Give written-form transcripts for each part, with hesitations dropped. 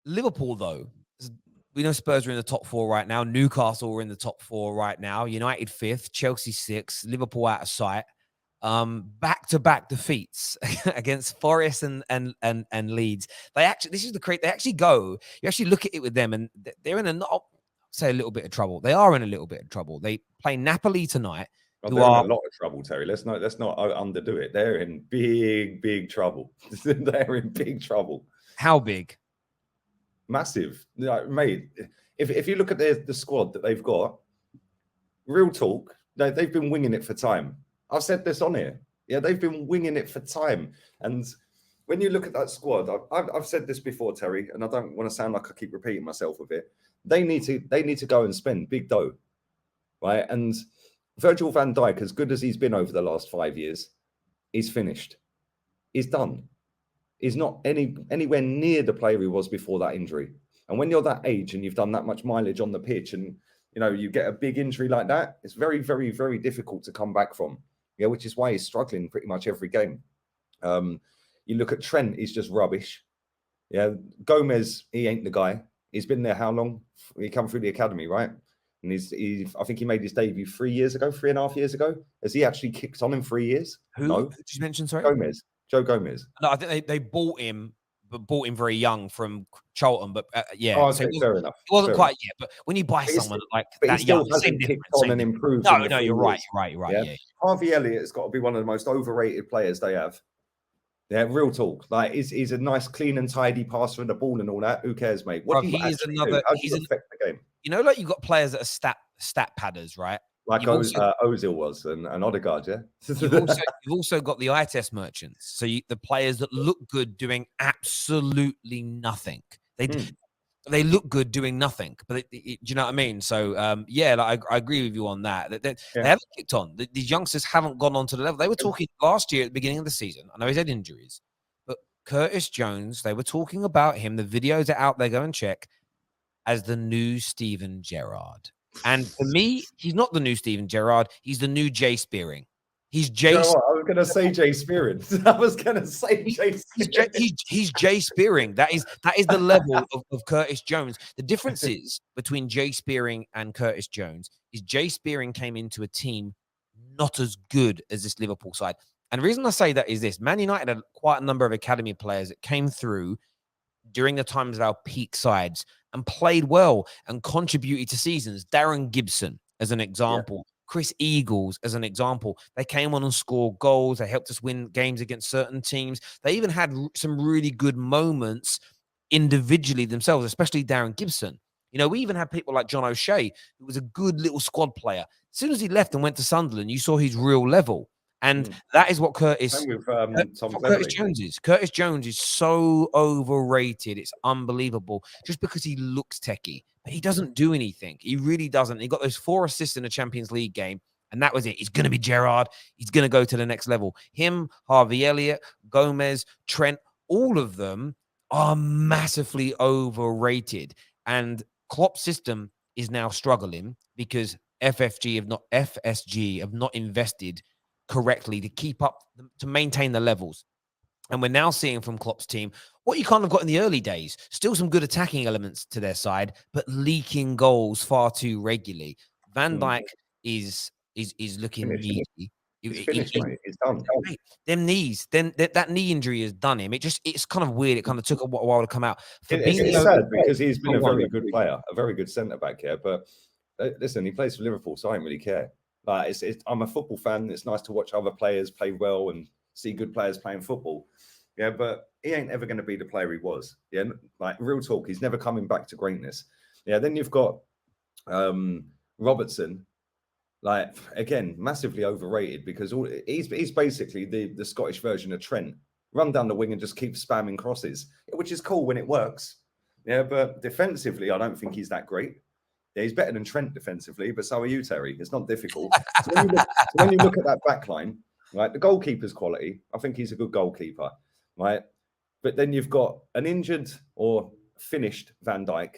Liverpool, though, we know Spurs are in the top 4 right now. Newcastle are in the top 4 right now. United 5th, Chelsea 6th, Liverpool out of sight. Back-to-back defeats against Forest and Leeds. They actually go. You actually look at it with them, and they're in not say a little bit of trouble. They are in a little bit of trouble. They play Napoli tonight. Well, they're in a lot of trouble, Terry. Let's not underdo it. They're in big trouble. They're in big trouble. How big? Massive, mate. If you look at the squad that they've got, real talk, they've been winging it for time. I've said this on here. Yeah, they've been winging it for time. And when you look at that squad, I've said this before, Terry, and I don't want to sound like I keep repeating myself with it. They need to go and spend big dough, right? And Virgil van Dijk, as good as he's been over the last 5 years, he's finished. He's done. He's not anywhere near the player he was before that injury. And when you're that age and you've done that much mileage on the pitch, and you get a big injury like that, it's very, very, very difficult to come back from. Yeah, which is why he's struggling pretty much every game. You look at Trent, he's just rubbish. Yeah, Gomez, he ain't the guy. He's been there how long? He come through the academy, right? And I think he made his debut 3.5 years ago. Has he actually kicked on in 3 years? Who? No. Did you mention, sorry? Joe Gomez. No, I think they bought him, but bought him very young from Charlton. But yeah, oh, okay, so fair enough. It wasn't quite yet. But when you buy someone like that young, hasn't kicked on and improved. No, you're right. Yeah. Harvey Elliott's got to be one of the most overrated players they have. Yeah, real talk. Like he's a nice, clean and tidy passer of the ball and all that. Who cares, mate? What do you actually do? How do you affect the game? Like you've got players that are stat padders, right? Like Ozil was and Odegaard, yeah. You've also got the eye test merchants. So the players that look good doing absolutely nothing. They look good doing nothing. But do you know what I mean? So I agree with you on that. They haven't kicked on. These youngsters haven't gone on to the level. They were talking last year at the beginning of the season. I know he's had injuries, but Curtis Jones, they were talking about him. The videos are out there. Go and check. As the new Steven Gerrard. And for me, he's not the new Steven Gerrard. He's the new Jay Spearing. He's Jay. I was going to say Jay Spearing. He's Jay Spearing. That is the level of Curtis Jones. The difference is between Jay Spearing and Curtis Jones is Jay Spearing came into a team not as good as this Liverpool side. And the reason I say that is this: Man United had quite a number of academy players that came through during the times of our peak sides and played well and contributed to seasons. Darren Gibson, as an example. Yeah. Chris Eagles, as an example. They came on and scored goals. They helped us win games against certain teams. They even had some really good moments individually themselves, especially Darren Gibson. We even had people like John O'Shea, who was a good little squad player. As soon as he left and went to Sunderland, you saw his real level. And that is what Curtis Jones is. Curtis Jones is so overrated. It's unbelievable. Just because he looks techie, but he doesn't do anything. He really doesn't. He got those 4 assists in a Champions League game, and that was it. He's going to be Gerrard. He's going to go to the next level. Him, Harvey Elliott, Gomez, Trent, all of them are massively overrated. And Klopp's system is now struggling because FSG have not invested correctly to keep up, to maintain the levels. And we're now seeing from Klopp's team what you kind of got in the early days. Still some good attacking elements to their side, but leaking goals far too regularly. Van Dijk is looking needy. He's finished, mate. He's done. Them knees, then that knee injury has done him. It's kind of weird. It kind of took a while to come out. It's sad because he's been a very good player, a very good centre back here. But listen, he plays for Liverpool, so I don't really care. Like I'm a football fan. It's nice to watch other players play well and see good players playing football. Yeah, but he ain't ever going to be the player he was. Yeah, like real talk, he's never coming back to greatness. Yeah, then you've got Robertson. Like again, massively overrated because he's basically the Scottish version of Trent. Run down the wing and just keep spamming crosses, which is cool when it works. Yeah, but defensively, I don't think he's that great. Yeah, he's better than Trent defensively, but so are you, Terry. It's not difficult. So when you look at that back line, right, the goalkeeper's quality, I think he's a good goalkeeper, right? But then you've got an injured or finished Van Dijk.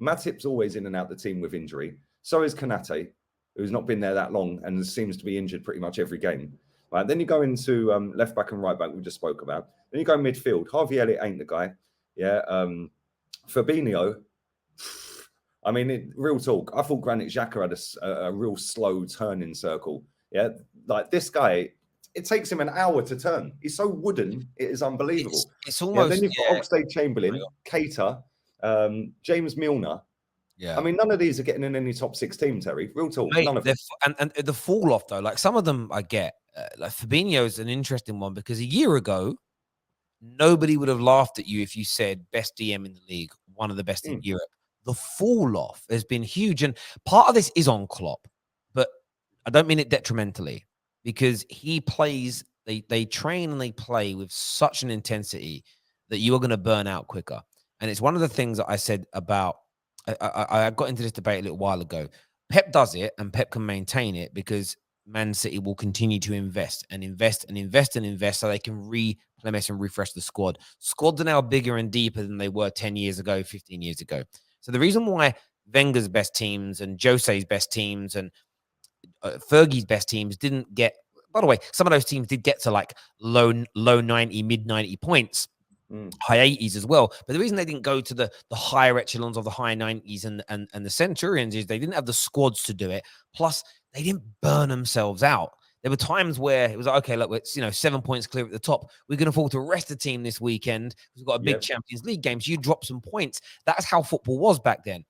Matip's always in and out the team with injury. So is Konate, who's not been there that long and seems to be injured pretty much every game. Right, then you go into left back and right back, we just spoke about. Then you go midfield. Harvey Elliott ain't the guy. Yeah. Fabinho, I mean, real talk. I thought Granit Xhaka had a real slow turning circle. Yeah, like this guy, it takes him an hour to turn. He's so wooden, it is unbelievable. It's Yeah, then almost you've got Oxlade-Chamberlain, Keita, James Milner. I mean, none of these are getting in any top 6 team, Terry. Real talk, Mate, none of them. and the fall off though, like some of them I get. Like Fabinho is an interesting one because a year ago, nobody would have laughed at you if you said best DM in the league, one of the best in Europe. The fall off has been huge, and part of this is on Klopp, but I don't mean it detrimentally because he plays. They train and they play with such an intensity that you are going to burn out quicker. And it's one of the things that I said about. I got into this debate a little while ago. Pep does it, and Pep can maintain it because Man City will continue to invest and invest and invest and invest so they can replenish and refresh the squad. Squads are now bigger and deeper than they were 10 years ago, 15 years ago. So the reason why Wenger's best teams and Jose's best teams and Fergie's best teams didn't get, by the way, some of those teams did get to like low 90, mid 90 points. High 80s as well. But the reason they didn't go to the higher echelons of the high 90s and the Centurions is they didn't have the squads to do it. Plus, they didn't burn themselves out. There were times where it was like, okay, look, it's 7 points clear at the top. We're going to fall to rest the team this weekend. We've got a big Champions League game. So you drop some points. That's how football was back then.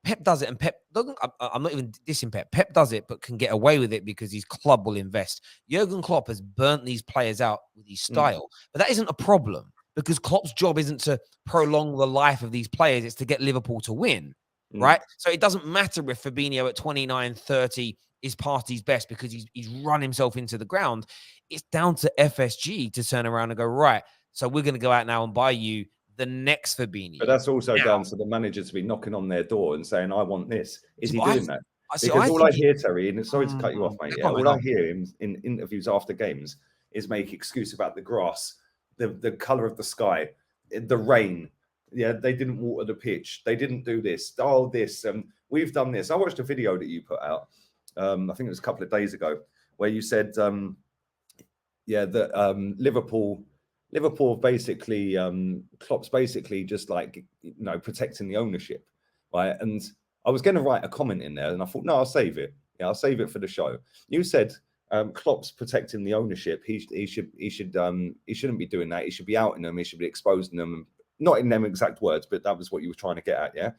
Pep does it, and Pep doesn't. I'm not even dissing Pep. Pep does it, but can get away with it because his club will invest. Jurgen Klopp has burnt these players out with his style, but that isn't a problem because Klopp's job isn't to prolong the life of these players; it's to get Liverpool to win, right? So it doesn't matter if Fabinho at 29, 30 is past his best because he's run himself into the ground. It's down to FSG to turn around and go, right, so we're going to go out now and buy you the next Fabinho. But that's also down to the manager to be knocking on their door and saying, I want this. Is he doing that? Because all I hear, Terry, and sorry to cut you off, mate. All I hear in interviews after games is make excuse about the grass, the colour of the sky, the rain. Yeah, they didn't water the pitch. They didn't do this. Oh, this. We've done this. I watched a video that you put out. I think it was a couple of days ago, where you said, that Liverpool basically, Klopp's basically just like, protecting the ownership, right? And I was going to write a comment in there and I thought, no, I'll save it. Yeah, I'll save it for the show. You said Klopp's protecting the ownership. He shouldn't be doing that. He should be outing them. He should be exposing them. Not in them exact words, but that was what you were trying to get at, yeah?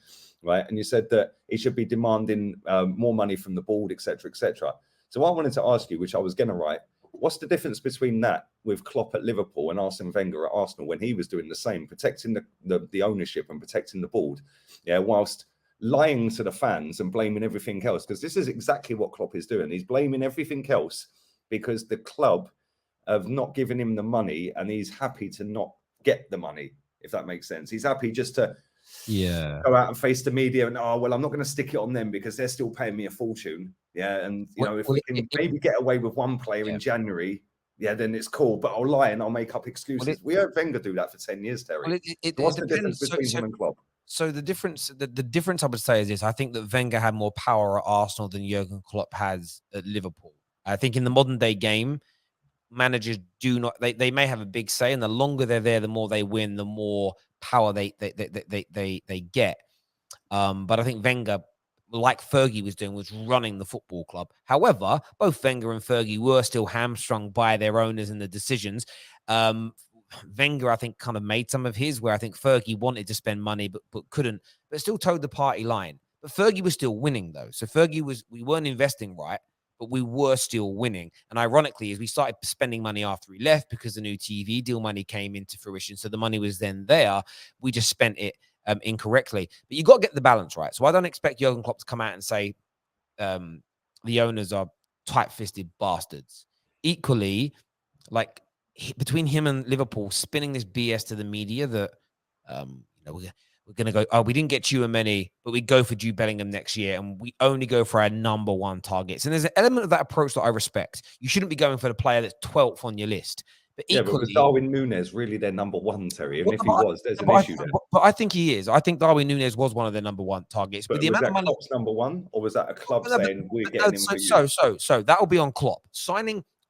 Right? And you said that he should be demanding more money from the board, etc., etc. So I wanted to ask you, which I was going to write, what's the difference between that with Klopp at Liverpool and Arsene Wenger at Arsenal when he was doing the same, protecting the ownership and protecting the board, whilst lying to the fans and blaming everything else? Because this is exactly what Klopp is doing. He's blaming everything else because the club have not given him the money and he's happy to not get the money, if that makes sense. He's happy just to go out and face the media and, I'm not going to stick it on them because they're still paying me a fortune. Yeah, and if we can maybe get away with one player in January, then it's cool. But I'll lie and I'll make up excuses. We heard Wenger do that for 10 years, Terry. What's the difference between him and Klopp? So the difference I would say is this: I think that Wenger had more power at Arsenal than Jurgen Klopp has at Liverpool. I think in the modern day game, managers do not. They may have a big say, and the longer they're there, the more they win, the more power they get. But I think Wenger, like Fergie was doing, was running the football club. However, both Wenger and Fergie were still hamstrung by their owners and the decisions. Wenger, I think, kind of made some of his where I think Fergie wanted to spend money but couldn't, but still towed the party line. But Fergie was still winning, though. So we weren't investing right, but we were still winning. And ironically, as we started spending money after he left because the new TV deal money came into fruition, so the money was then there, we just spent it incorrectly. But you got to get the balance right. So I don't expect Jurgen Klopp to come out and say the owners are tight-fisted bastards. Equally, like between him and Liverpool spinning this BS to the media that we're going to go, we didn't get Tchouaméni, but we go for Jude Bellingham next year, and we only go for our number one targets. And there's an element of that approach that I respect. You shouldn't be going for the player that's 12th on your list. But equally, but was Darwin Núñez really their number one, Terry? And if he was, there's an issue there. But I think he is. I think Darwin Núñez was one of their number one targets. But was that Klopp's number one, or was that a club saying we're getting him for you? So that will be on Klopp.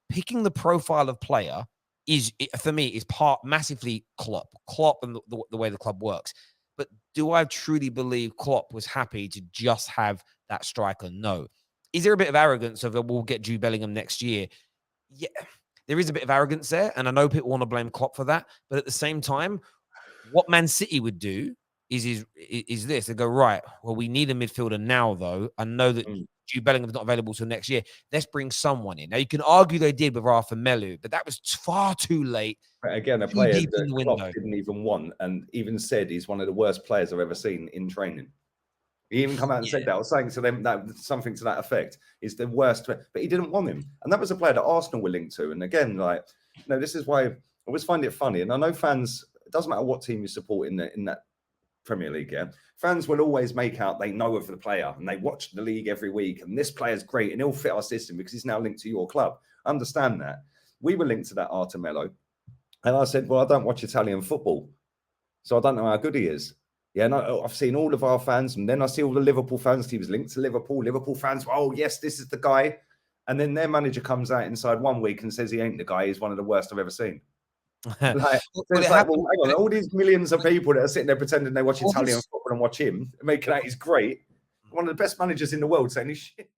Picking the profile of player is, for me, is massively Klopp and the way the club works. But do I truly believe Klopp was happy to just have that striker? No. Is there a bit of arrogance of we'll get Jude Bellingham next year? Yeah, there is a bit of arrogance there, and I know people want to blame Klopp for that, but at the same time, what Man City would do is this: they go, right, well, we need a midfielder now, though. I know that Jude Bellingham's not available till next year. Let's bring someone in. Now you can argue they did with Rafa Melu, but that was far too late. But again, a Too player deep in that the Klopp window. didn't even want, and even said he's one of the worst players I've ever seen in training. He even come out and said that. I was saying to them that something to that effect is the worst, but he didn't want him, and that was a player that Arsenal were linked to. And again, like, you know, this is why I always find it funny. And I know fans, it doesn't matter what team you support in that Premier League, yeah, fans will always make out they know of the player and they watch the league every week, and this player's great and he'll fit our system because he's now linked to your club. I understand that. We were linked to that Artemelo, and I said, well, I don't watch Italian football, so I don't know how good he is. Yeah, no, I've seen all of our fans, and then I see all the Liverpool fans. He was linked to Liverpool. Liverpool fans, oh, yes, this is the guy. And then their manager comes out inside 1 week and says he ain't the guy. He's one of the worst I've ever seen. Like, it's like, well, hang on, all these millions of people that are sitting there pretending they watch Italian football and watch him, making out he's great. One of the best managers in the world saying he's shit.